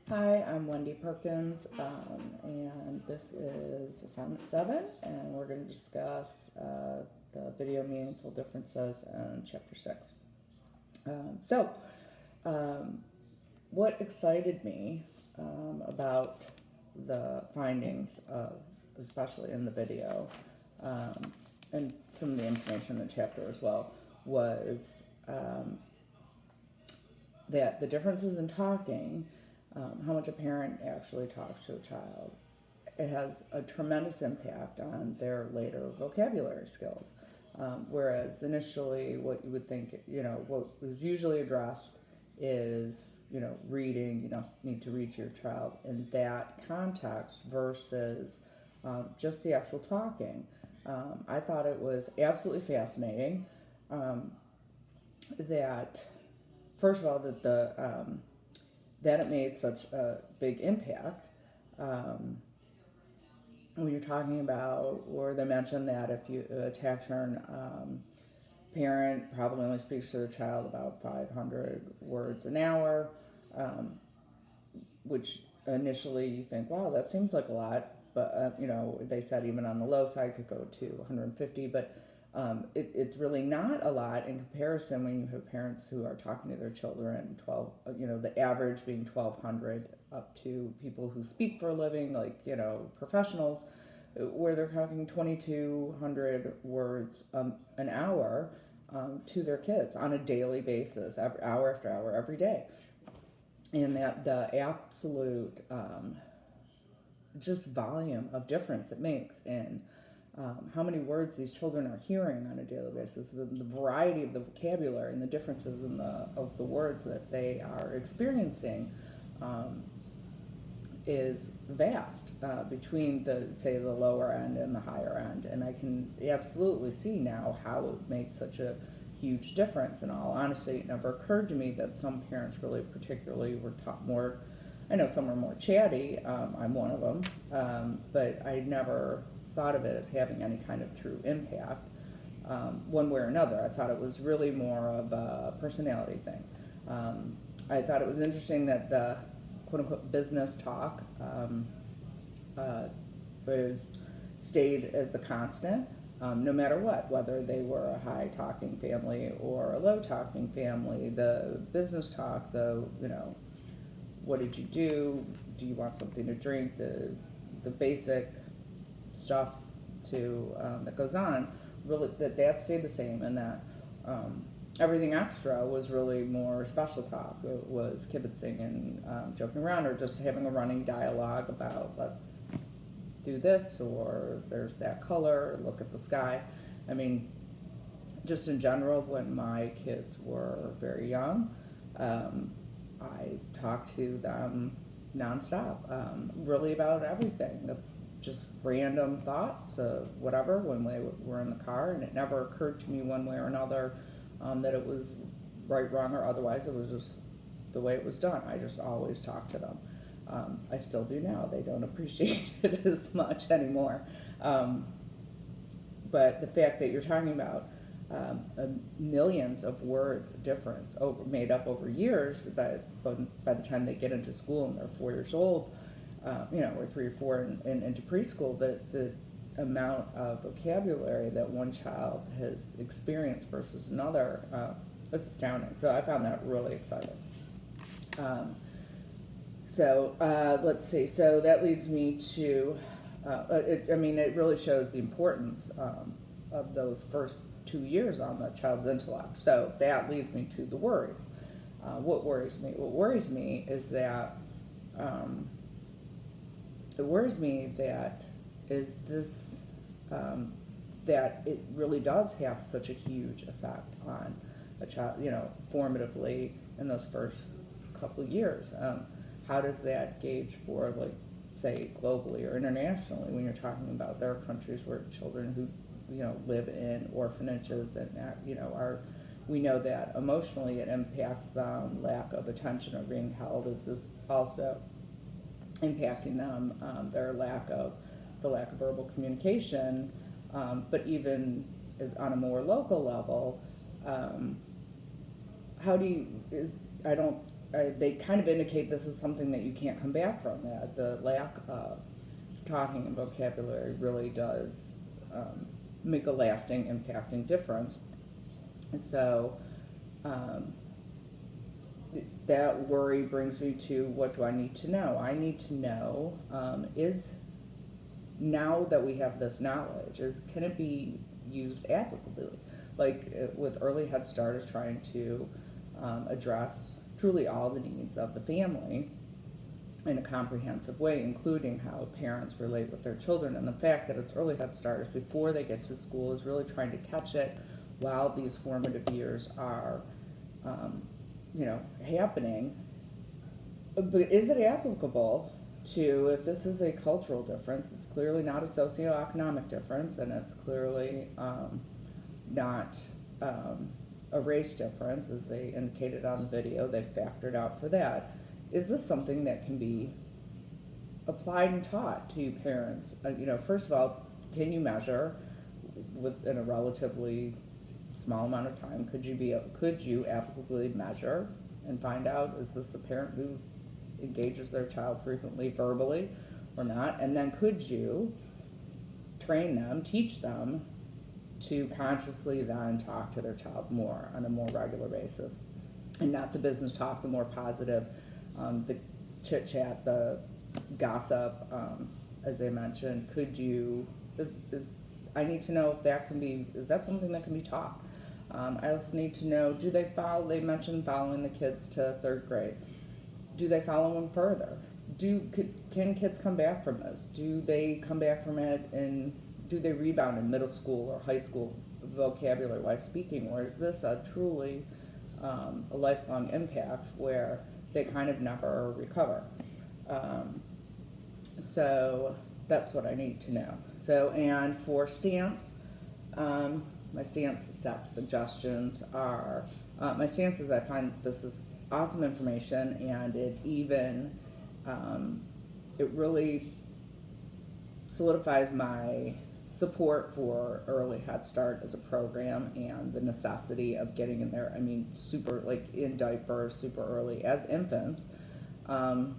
Hi, I'm Wendy Perkins, and this is Assignment 7, and we're going to discuss the video meaningful differences in Chapter 6. Um, so, um, what excited me about the findings of, especially in the video, um, and some of the information in the chapter as well, was that the differences in talking, how much a parent actually talks to a child, it has a tremendous impact on their later vocabulary skills. Whereas initially, what you would think, what was usually addressed is, reading, need to read to your child in that context versus just the actual talking. I thought it was absolutely fascinating um, that, first of all, that it made such a big impact. Um, when you're talking about, or they mentioned that if you a tax return parent probably only speaks to the child about 500 words an hour, um, which initially you think, wow, that seems like a lot. But they said even on the low side could go to 150, but it's really not a lot in comparison when you have parents who are talking to their children 12, the average being 1,200 up to people who speak for a living, like, professionals, where they're talking 2,200 words an hour to their kids on a daily basis, every hour after hour, every day. And that the absolute just volume of difference it makes in how many words these children are hearing on a daily basis, the variety of the vocabulary and the differences in the words that they are experiencing um, is vast between the lower end and the higher end, and I can absolutely see now how it makes such a huge difference. In all honesty, it never occurred to me that some parents really particularly were taught more. I know some are more chatty. I'm one of them, but I never thought of it as having any kind of true impact one way or another. I thought it was really more of a personality thing. I thought it was interesting that the quote unquote business talk uh, was, stayed as the constant, no matter what, whether they were a high talking family or a low talking family. The business talk, what did you do? Do you want something to drink? The basic stuff that goes on, really that stayed the same, and that um, everything extra was really more special talk. It was kibitzing and joking around, or just having a running dialogue about, let's do this, or there's that color, look at the sky. I mean, just in general, when my kids were very young, um, I talked to them nonstop, really about everything. Just random thoughts of whatever when we were in the car, and it never occurred to me one way or another that it was right, wrong, or otherwise. It was just the way it was done. I just always talked to them. I still do now. They don't appreciate it as much anymore. Um, but the fact that you're talking about millions of words difference made up over years, but by the time they get into school and they're 4 years old, or 3 or 4 and into preschool, the amount of vocabulary that one child has experienced versus another is astounding. So I found that really exciting. Um, let's see. So that leads me to, it really shows the importance of those first 2 years on the child's intellect. So that leads me to the worries. What worries me? What worries me is that um, it worries me that is this that it really does have such a huge effect on a child, formatively in those first couple of years. How does that gauge for, like, say, globally or internationally, when you're talking about there are countries where children who, live in orphanages and are, we know that emotionally it impacts them, lack of attention or being held. Is this also impacting them, the lack of verbal communication, but even as on a more local level, um, how do you is I don't they kind of indicate this is something that you can't come back from. That the lack of talking and vocabulary really does make a lasting, impacting difference. And so um, that worry brings me to, what do I need to know? I need to know, is now that we have this knowledge, can it be used applicably? Like with Early Head Start is trying to address truly all the needs of the family in a comprehensive way, including how parents relate with their children. And the fact that it's Early Head Start is before they get to school is really trying to catch it while these formative years are, happening. But is it applicable to, if this is a cultural difference, it's clearly not a socioeconomic difference, and it's clearly not a race difference, as they indicated on the video, they factored out for that. Is this something that can be applied and taught to parents? First of all, can you measure within a relatively small amount of time? Could you applicably measure and find out, is this a parent who engages their child frequently verbally or not? And then could you train them, teach them to consciously then talk to their child more on a more regular basis, and not the business talk, the more positive, the chit chat, the gossip, as they mentioned. I need to know if that can be, is that something that can be taught? I also need to know, they mentioned following the kids to 3rd grade. Do they follow them further? Can kids come back from this? Do they come back from it, and do they rebound in middle school or high school vocabulary-wise speaking? Or is this a truly a lifelong impact where they kind of never recover? So that's what I need to know. So, and for stance, my stance step suggestions are, my stance is, I find this is awesome information, and it really solidifies my support for Early Head Start as a program and the necessity of getting in there. I mean, super, like in diapers, super early as infants. And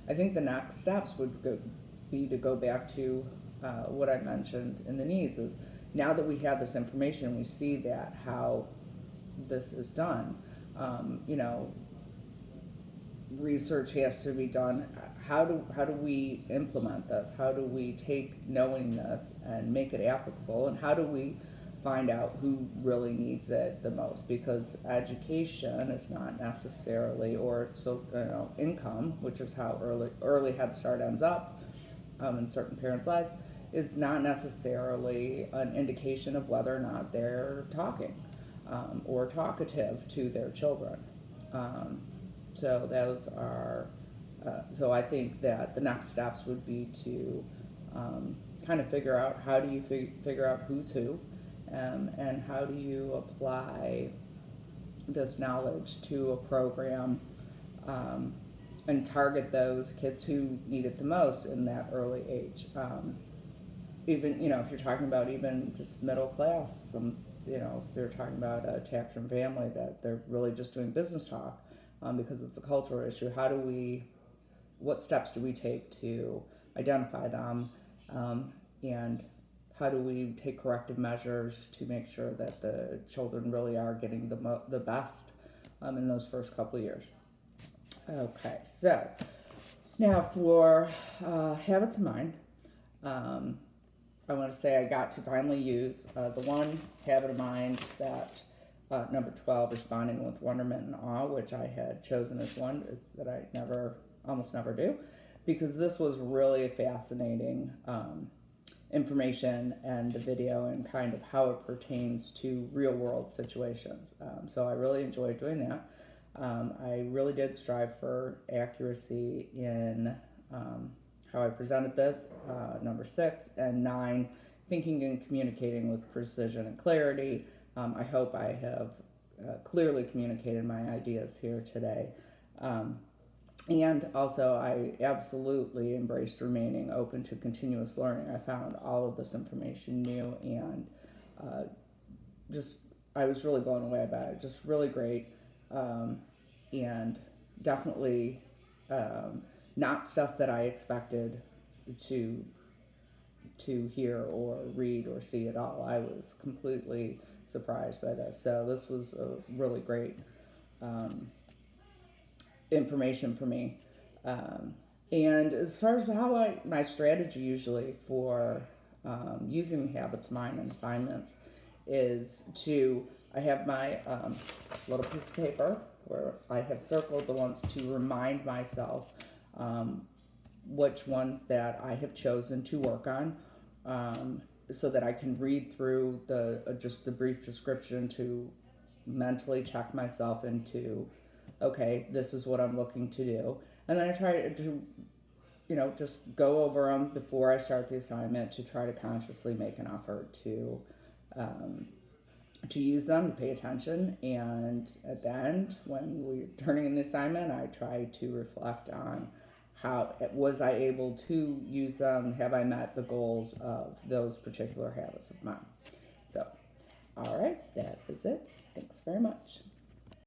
I think the next steps would be to go back to what I mentioned in the needs is, now that we have this information, we see that how this is done. Research has to be done. How do we implement this? How do we take knowing this and make it applicable? And how do we find out who really needs it the most? Because education is not necessarily, or income, which is how early Head Start ends up in certain parents' lives, is not necessarily an indication of whether or not they're talking or talkative to their children. So those are, so I think that the next steps would be to kind of figure out, how do you figure out who's who, and how do you apply this knowledge to a program and target those kids who need it the most in that early age. Even, if you're talking about even just middle class, if they're talking about a tax-free family that they're really just doing business talk because it's a cultural issue, what steps do we take to identify them, and how do we take corrective measures to make sure that the children really are getting the best in those first couple of years? Okay, so now for habits of mind, I want to say I got to finally use the one habit of mind that number 12, responding with wonderment and awe, which I had chosen as one that I almost never do, because this was really fascinating information, and the video, and kind of how it pertains to real world situations. So I really enjoyed doing that. I really did strive for accuracy in how I presented this, number 6, and 9, thinking and communicating with precision and clarity. I hope I have clearly communicated my ideas here today. And also, I absolutely embraced remaining open to continuous learning. I found all of this information new, and I was really blown away by it. Just really great. and definitely not stuff that I expected to hear or read or see at all. I was completely surprised by this. So this was a really great um, information for me. Um, and as far as my strategy usually for using the Habits Mind and assignments is I have my little piece of paper where I have circled the ones to remind myself um, which ones that I have chosen to work on, so that I can read through just the brief description to mentally check myself into, okay, this is what I'm looking to do. And then I try to, just go over them before I start the assignment to try to consciously make an effort um, to use them, to pay attention. And at the end, when we're turning in the assignment, I try to reflect on how was I able to use them? Have I met the goals of those particular habits of mine? So, all right, that is it. Thanks very much.